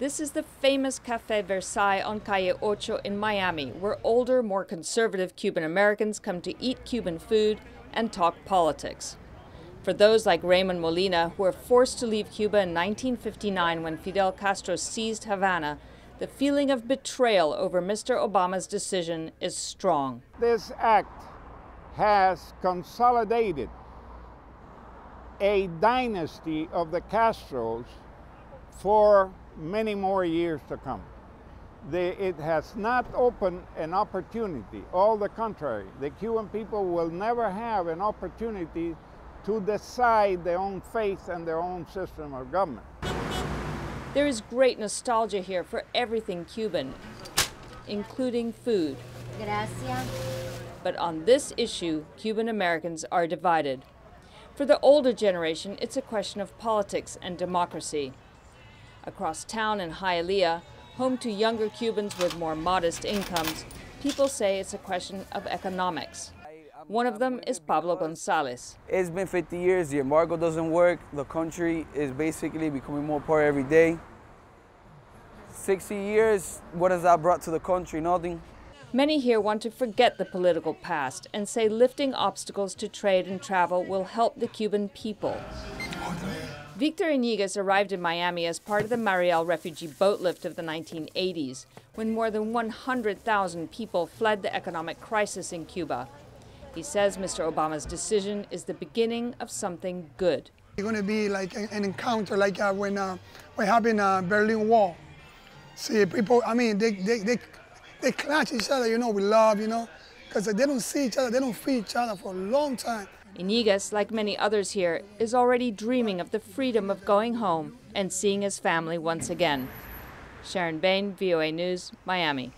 This is the famous Café Versailles on Calle Ocho in Miami, where older, more conservative Cuban Americans come to eat Cuban food and talk politics. For those like Raymond Molina, who were forced to leave Cuba in 1959 when Fidel Castro seized Havana, the feeling of betrayal over Mr. Obama's decision is strong. This act has consolidated a dynasty of the Castros for many more years to come. It has not opened an opportunity. All the contrary, the Cuban people will never have an opportunity to decide their own fate and their own system of government. There is great nostalgia here for everything Cuban, including food. Gracias. But on this issue, Cuban Americans are divided. For the older generation, it's a question of politics and democracy. Across town in Hialeah, home to younger Cubans with more modest incomes, people say it's a question of economics. One of them is Pablo Gonzalez. It's been 50 years, the embargo doesn't work, the country is basically becoming more poor every day. 60 years, what has that brought to the country? Nothing. Many here want to forget the political past and say lifting obstacles to trade and travel will help the Cuban people. Victor Iniguez arrived in Miami as part of the Mariel refugee boat lift of the 1980s, when more than 100,000 people fled the economic crisis in Cuba. He says Mr. Obama's decision is the beginning of something good. It's going to be like an encounter like when happened Berlin Wall. See, people, I mean, they clash each other, you know, with love, you know, because they don't see each other, they don't feel each other for a long time. Iniguez, like many others here, is already dreaming of the freedom of going home and seeing his family once again. Sharon Behn, VOA News, Miami.